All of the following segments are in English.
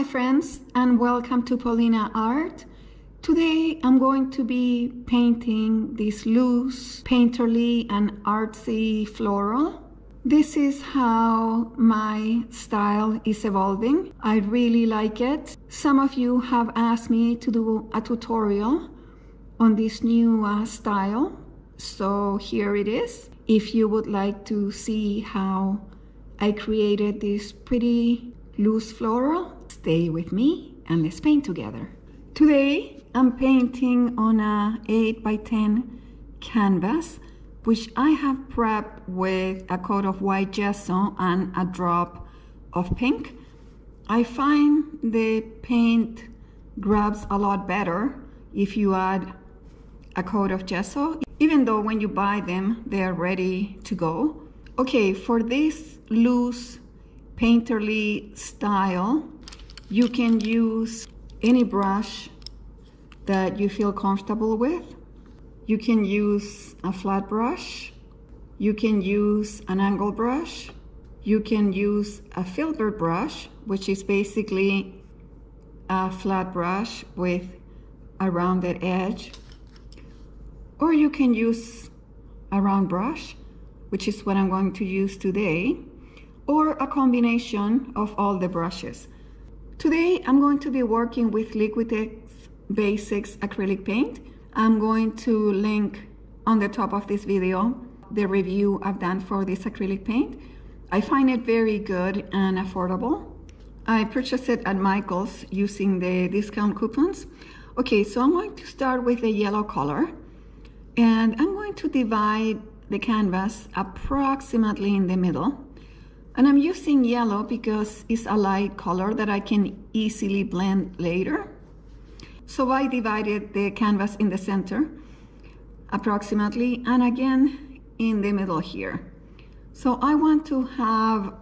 my friends, and welcome to Paulina Art. Today I'm going to be painting this loose, painterly and artsy floral. This is how my style is evolving. I really like it. Some of you have asked me to do a tutorial on this new style, so here it is. If you would like to see how I created this pretty loose floral, stay with me and let's paint together. Today I'm painting on a 8x10 canvas, which I have prepped with a coat of white gesso and a drop of pink. I find the paint grabs a lot better if you add a coat of gesso, even though when you buy them they're ready to go. Okay, for this loose painterly style, you can use any brush that you feel comfortable with. You can use a flat brush, you can use an angle brush, you can use a filbert brush, which is basically a flat brush with a rounded edge, or you can use a round brush, which is what I'm going to use today, or a combination of all the brushes. Today I'm going to be working with Liquitex Basics acrylic paint. I'm going to link on the top of this video the review I've done for this acrylic paint. I find it very good and affordable. I purchased it at Michael's using the discount coupons. Okay, so I'm going to start with the yellow color, and I'm going to divide the canvas approximately in the middle. And I'm using yellow because it's a light color that I can easily blend later. So I divided the canvas in the center approximately, and again in the middle here. So I want to have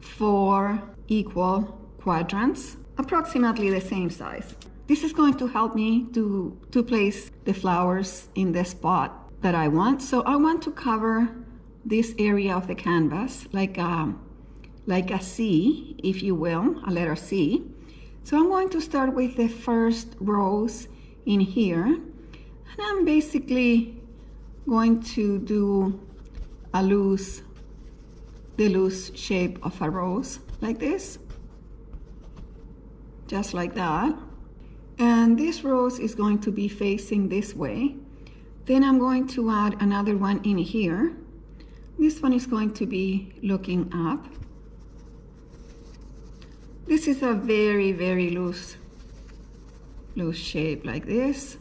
4 equal quadrants, approximately the same size. This is going to help me to place the flowers in the spot that I want. So I want to cover this area of the canvas like a C, if you will, a letter C. So I'm going to start with the first rose in here, and I'm basically going to do the loose shape of a rose like this, just like that. And this rose is going to be facing this way. Then I'm going to add another one in here. This one is going to be looking up. This is a very, very loose shape like this.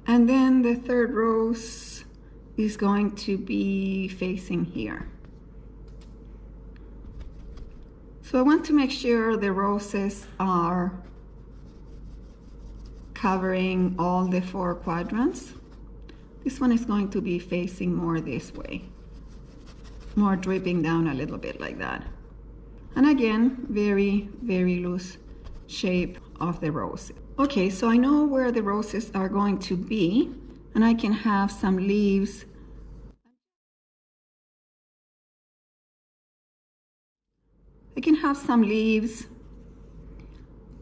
And then the third rose is going to be facing here. So I want to make sure the roses are covering all the 4 quadrants. This one is going to be facing more this way, more dripping down a little bit like that. And again, very, very loose shape of the rose. Okay, so I know where the roses are going to be, and I can have some leaves. I can have some leaves,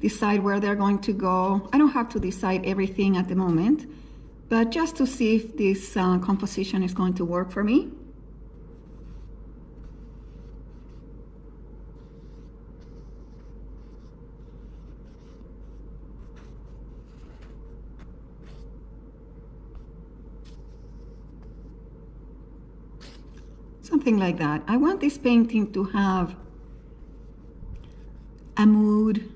decide where they're going to go. I don't have to decide everything at the moment, but just to see if this composition is going to work for me. Something like that. I want this painting to have a mood,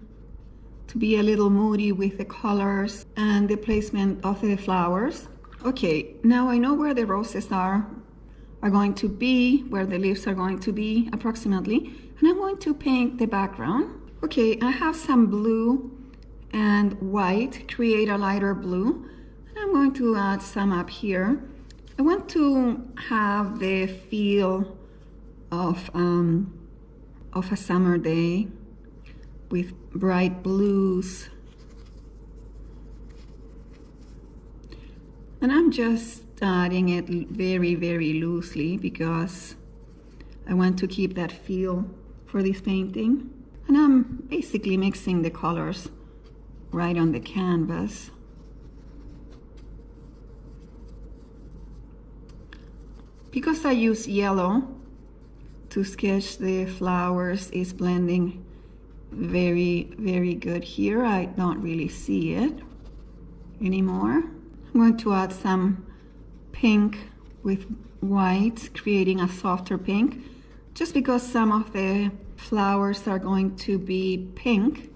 to be a little moody with the colors and the placement of the flowers. Okay, now I know where the roses are going to be, where the leaves are going to be approximately, and I'm going to paint the background. Okay, I have some blue and white, create a lighter blue, and I'm going to add some up here. I want to have the feel of a summer day with bright blues. And I'm just adding it very, very loosely because I want to keep that feel for this painting. And I'm basically mixing the colors right on the canvas. Because I use yellow to sketch the flowers, is blending very, very good here. I don't really see it anymore. I'm going to add some pink with white, creating a softer pink. Just because some of the flowers are going to be pink,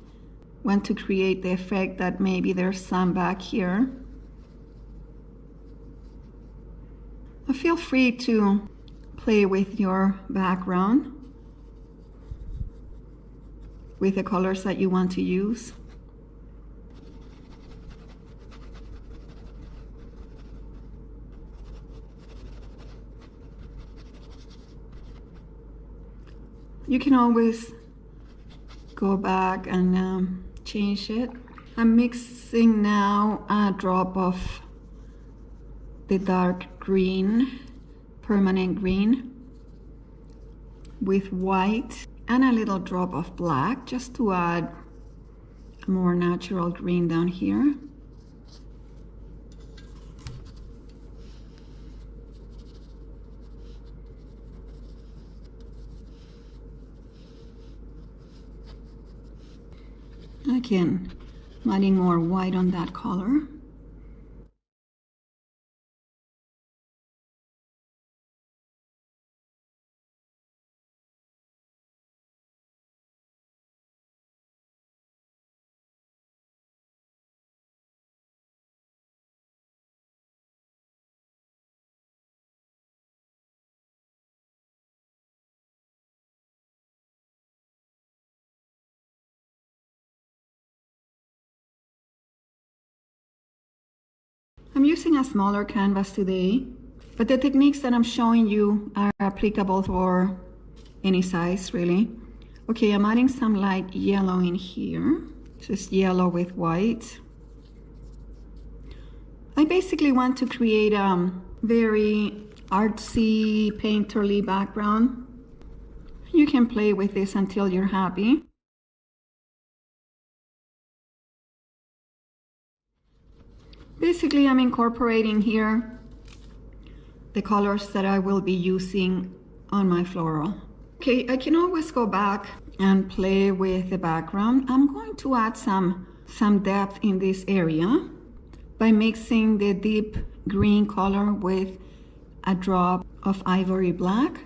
want to create the effect that maybe there's some back here. Feel free to play with your background, with the colors that you want to use. You can always go back and change it. I'm mixing now a drop of the dark green, permanent green, with white and a little drop of black, just to add a more natural green down here. Again, adding more white on that color. I'm using a smaller canvas today, but the techniques that I'm showing you are applicable for any size, really. Okay, I'm adding some light yellow in here, just yellow with white. I basically want to create a very artsy, painterly background. You can play with this until you're happy. Basically, I'm incorporating here the colors that I will be using on my floral. Okay, I can always go back and play with the background. I'm going to add some depth in this area by mixing the deep green color with a drop of ivory black.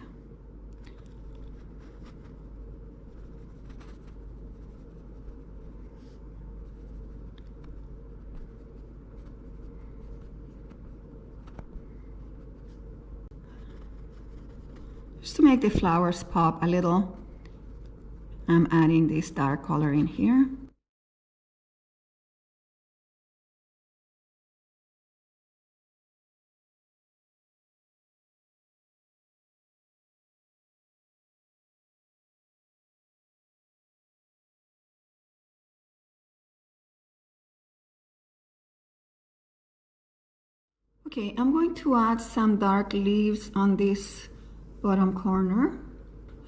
Just to make the flowers pop a little, I'm adding this dark color in here. Okay, I'm going to add some dark leaves on this bottom corner,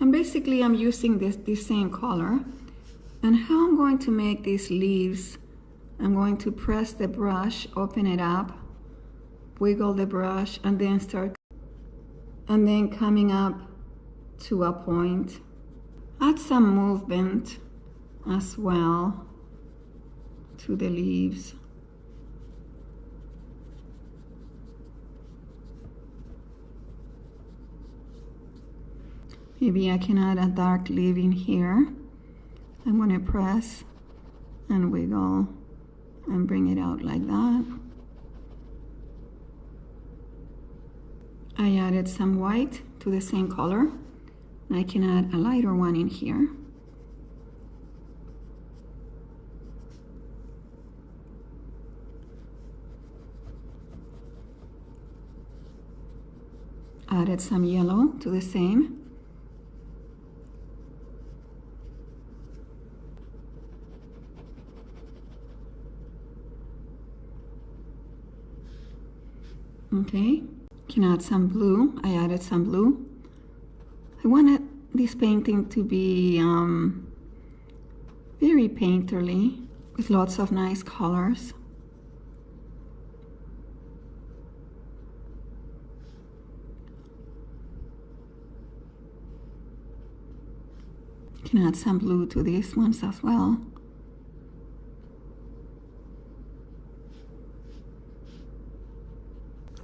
and basically I'm using this same color. And how I'm going to make these leaves, I'm going to press the brush, open it up, wiggle the brush, and then coming up to a point. Add some movement as well to the leaves. Maybe I can add a dark leaf in here. I'm going to press and wiggle and bring it out like that. I added some white to the same color. And I can add a lighter one in here. Added some yellow to the same. Okay, can add some blue. I added some blue. I wanted this painting to be very painterly with lots of nice colors. You can add some blue to these ones as well.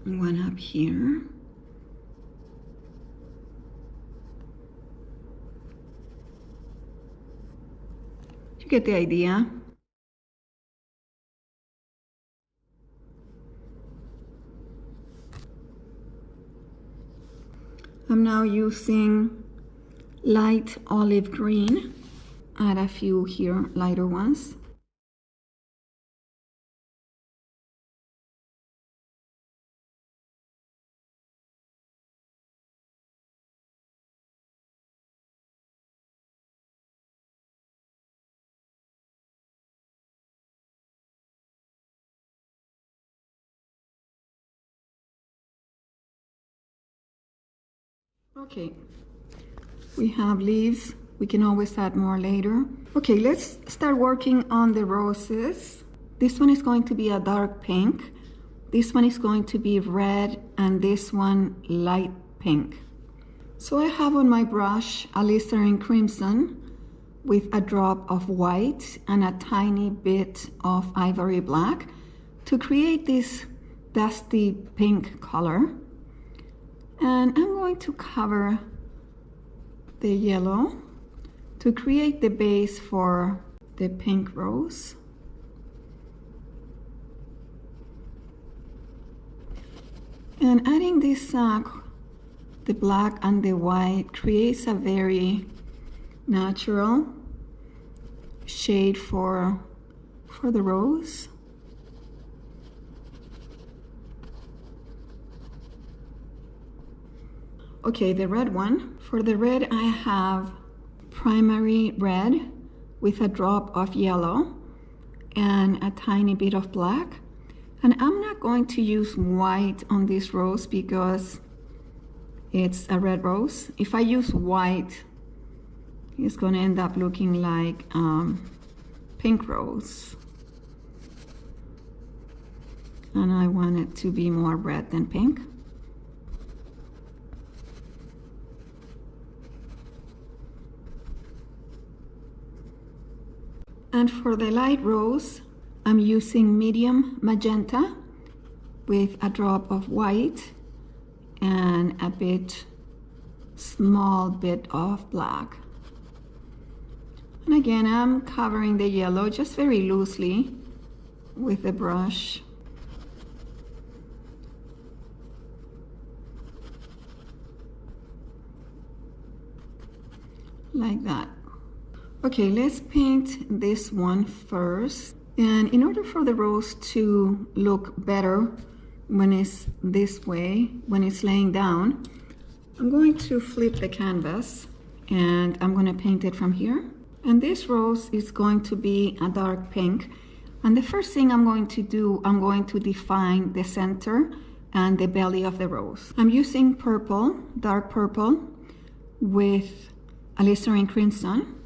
One up here. You get the idea. I'm now using light olive green. Add a few here, lighter ones. Okay, we have leaves. We can always add more later. Okay, let's start working on the roses. This one is going to be a dark pink. This one is going to be red, and this one light pink. So I have on my brush Alizarin crimson with a drop of white and a tiny bit of ivory black to create this dusty pink color. And I'm going to cover the yellow to create the base for the pink rose. And adding this the black and the white creates a very natural shade for the rose. Okay, the red one. For the red, I have primary red with a drop of yellow and a tiny bit of black. And I'm not going to use white on this rose because it's a red rose. If I use white, it's going to end up looking like pink rose. And I want it to be more red than pink. And for the light rose, I'm using medium magenta with a drop of white and a small bit of black. And again, I'm covering the yellow just very loosely with the brush. Like that. Okay, let's paint this one first. And in order for the rose to look better when it's this way, when it's laying down, I'm going to flip the canvas and I'm going to paint it from here. And this rose is going to be a dark pink. And the first thing I'm going to do, I'm going to define the center and the belly of the rose. I'm using purple, dark purple, with Alizarin crimson.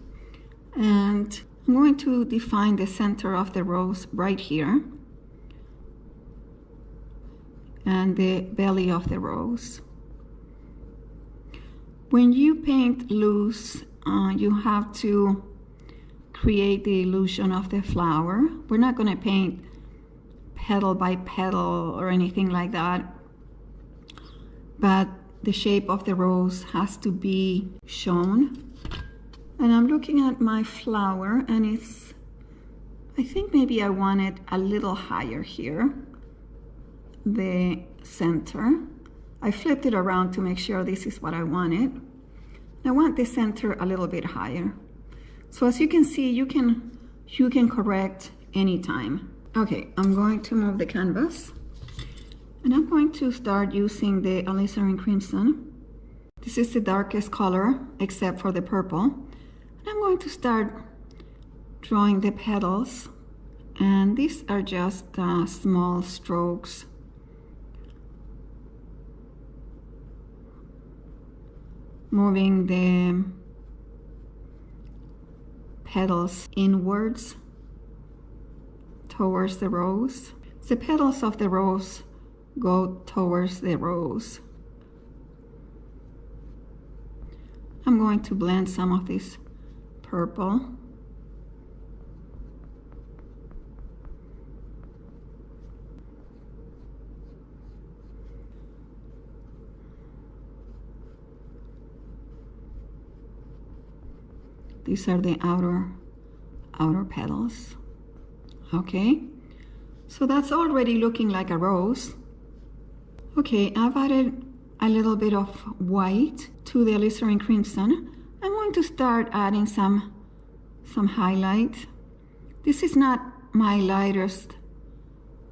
And I'm going to define the center of the rose right here and the belly of the rose. When you paint loose, you have to create the illusion of the flower. We're not going to paint petal by petal or anything like that, but the shape of the rose has to be shown. And I'm looking at my flower and I think maybe I want it a little higher here, the center. I flipped it around to make sure this is what I wanted. I want the center a little bit higher. So as you can see, you can correct anytime. Okay, I'm going to move the canvas and I'm going to start using the Alizarin crimson. This is the darkest color except for the purple. I'm going to start drawing the petals, and these are just small strokes. Moving the petals inwards towards the rose. The petals of the rose go towards the rose. I'm going to blend some of this purple. These are the outer petals. Okay, so that's already looking like a rose. Okay, I've added a little bit of white to the Alizarin crimson. I'm going to start adding some highlight. This is not my lightest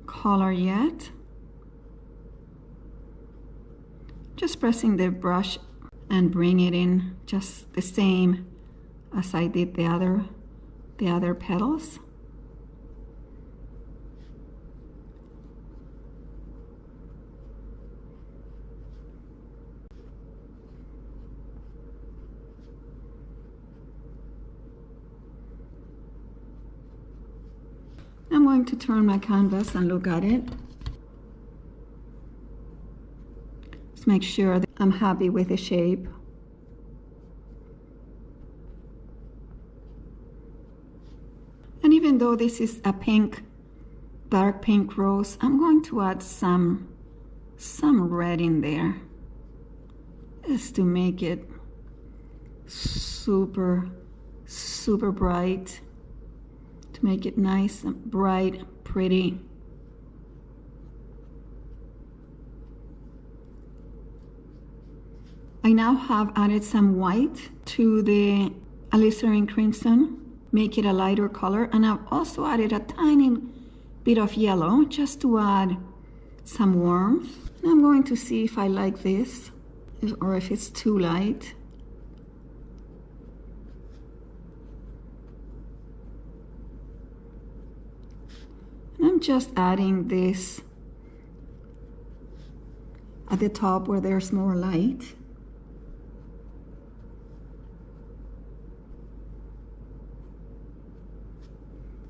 color yet. Just pressing the brush and bring it in just the same as I did the other petals. I'm going to turn my canvas and look at it. Just make sure that I'm happy with the shape. And even though this is a pink, dark pink rose, I'm going to add some red in there, just to make it super bright, to make it nice and bright, pretty. I now have added some white to the Alizarin crimson, make it a lighter color, and I've also added a tiny bit of yellow just to add some warmth. And I'm going to see if I like this or if it's too light. And I'm just adding this at the top where there's more light.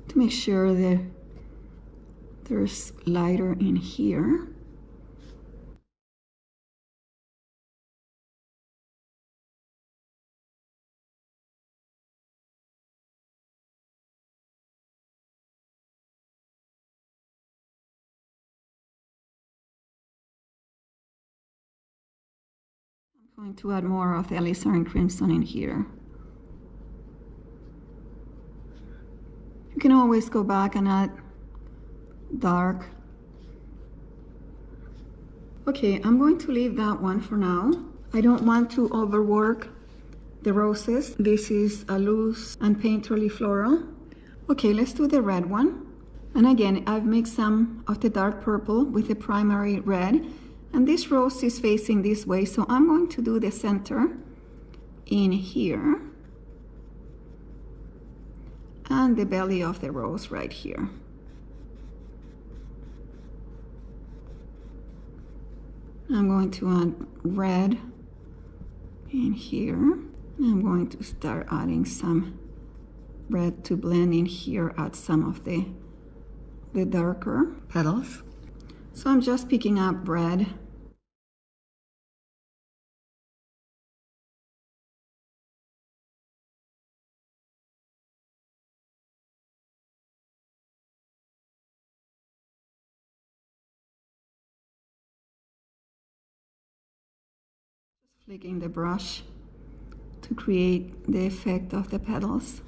To make sure that there's lighter in here. I'm going to add more of the Alizarin crimson in here. You can always go back and add dark. Okay, I'm going to leave that one for now. I don't want to overwork the roses. This is a loose and painterly floral. Okay, let's do the red one. And again, I've mixed some of the dark purple with the primary red. And this rose is facing this way, so I'm going to do the center in here. And the belly of the rose right here. I'm going to add red in here. I'm going to start adding some red to blend in here at some of the darker petals. So I'm just picking up red. Flicking the brush to create the effect of the petals.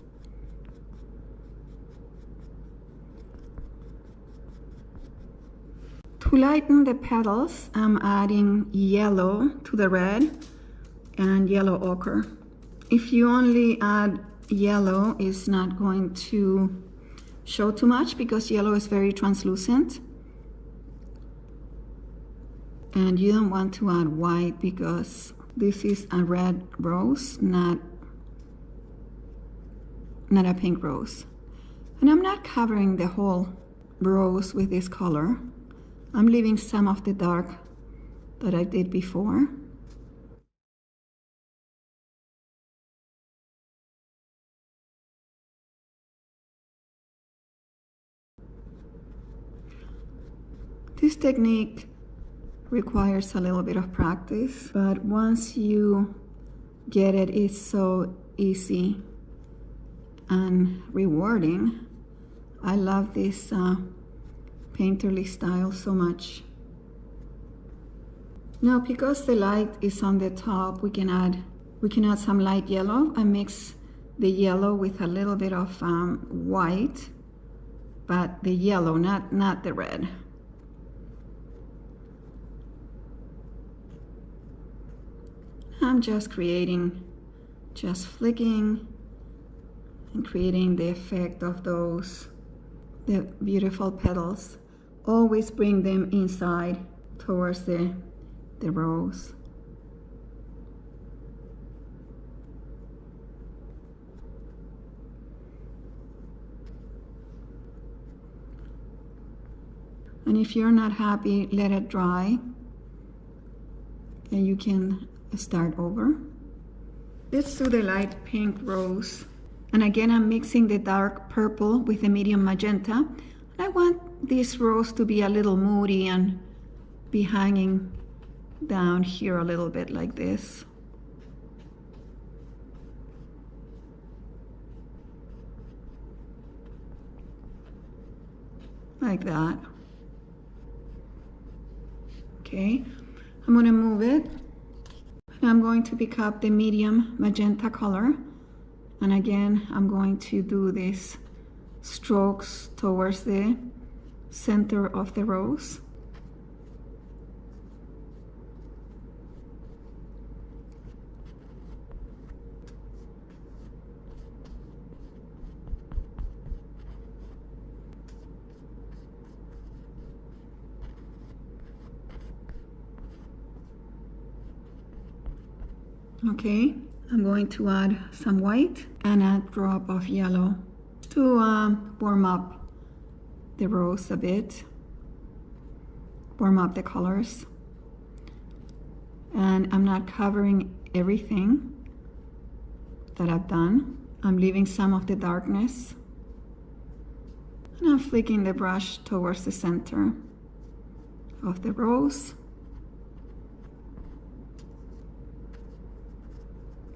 To lighten the petals, I'm adding yellow to the red and yellow ochre. If you only add yellow, it's not going to show too much because yellow is very translucent. And you don't want to add white because this is a red rose, not a pink rose. And I'm not covering the whole rose with this color. I'm leaving some of the dark that I did before. This technique requires a little bit of practice, but once you get it, it's so easy and rewarding. I love this painterly style so much. Now, because the light is on the top, we can add some light yellow. I mix the yellow with a little bit of white, but the yellow, not the red. I'm just flicking and creating the effect of the beautiful petals. Always bring them inside towards the rose. And if you're not happy, let it dry and you can start over. Let's do the light pink rose. And again, I'm mixing the dark purple with the medium magenta. I want this rose to be a little moody and be hanging down here a little bit like this. Like that. Okay, I'm going to move it. I'm going to pick up the medium magenta color, and again I'm going to do these strokes towards the center of the rose. Okay, I'm going to add some white and a drop of yellow to warm up the rose a bit, warm up the colors. And I'm not covering everything that I've done. I'm leaving some of the darkness. And I'm flicking the brush towards the center of the rose.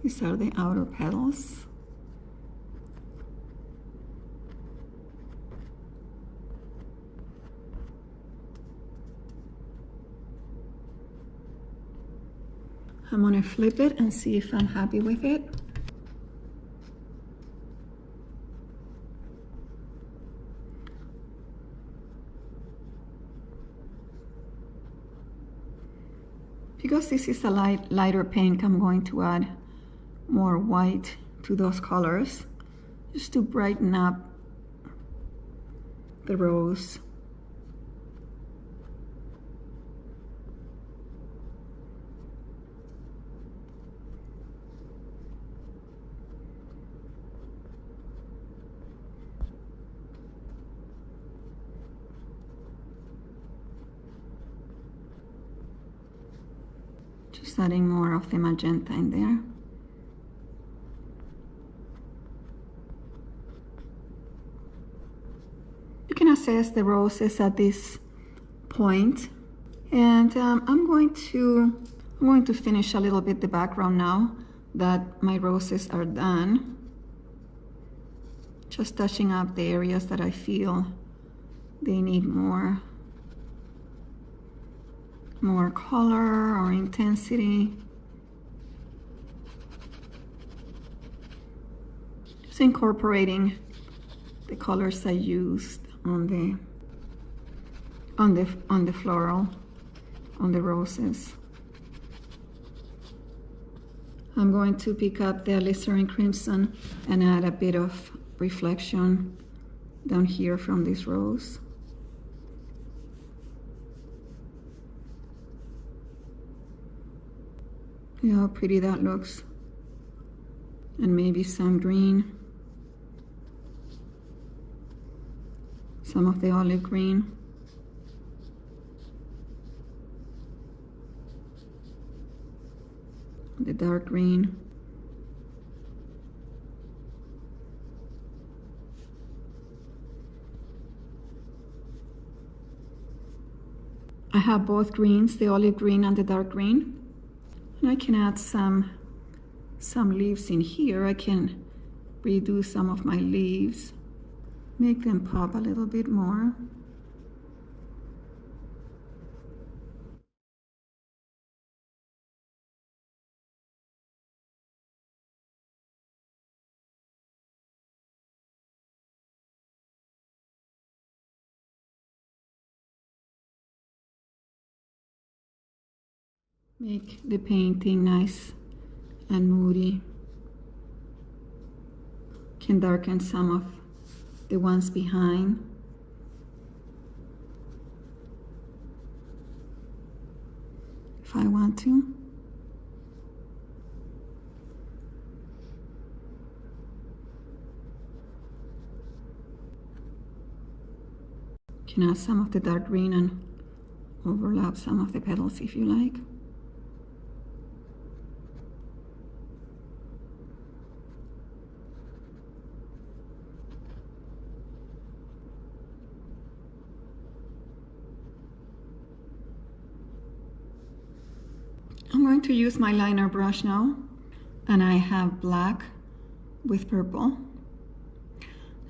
These are the outer petals. I'm going to flip it and see if I'm happy with it. Because this is a lighter pink, I'm going to add more white to those colors just to brighten up the rose. Just adding more of the magenta in there. You can assess the roses at this point, and I'm going to finish a little bit the background now that my roses are done. Just touching up the areas that I feel they need more color or intensity. Just incorporating the colors I used on the floral, on the roses. I'm going to pick up the Alizarin crimson and add a bit of reflection down here from this rose. See how pretty that looks. And maybe some green. Some of the olive green. The dark green. have both greens, the olive green and the dark green. And I can add some leaves in here. I can redo some of my leaves, make them pop a little bit more. Make the painting nice and moody. Can darken some of the ones behind. If I want to. Can add some of the dark green and overlap some of the petals if you like. I'm going to use my liner brush now, and I have black with purple.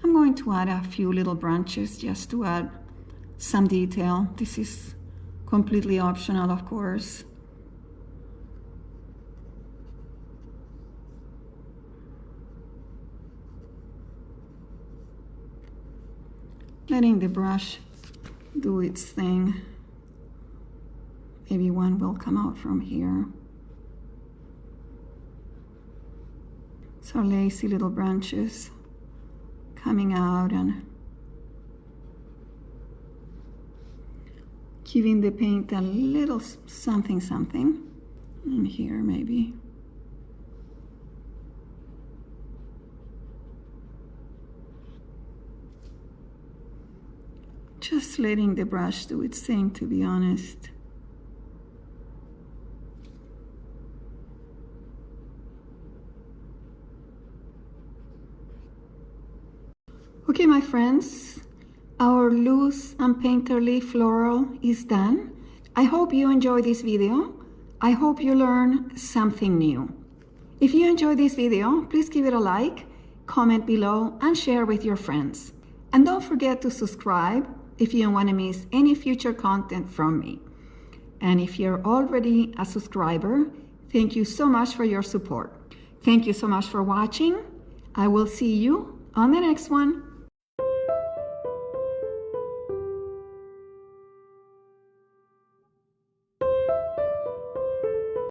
I'm going to add a few little branches just to add some detail. This is completely optional, of course. Letting the brush do its thing. Maybe one will come out from here. So lacy little branches coming out and giving the paint a little something something. And here maybe. Just letting the brush do its thing, to be honest. Okay, my friends, our loose and painterly floral is done. I hope you enjoy this video. I hope you learn something new. If you enjoyed this video, please give it a like, comment below, and share with your friends. And don't forget to subscribe if you don't want to miss any future content from me. And if you're already a subscriber, thank you so much for your support. Thank you so much for watching. I will see you on the next one.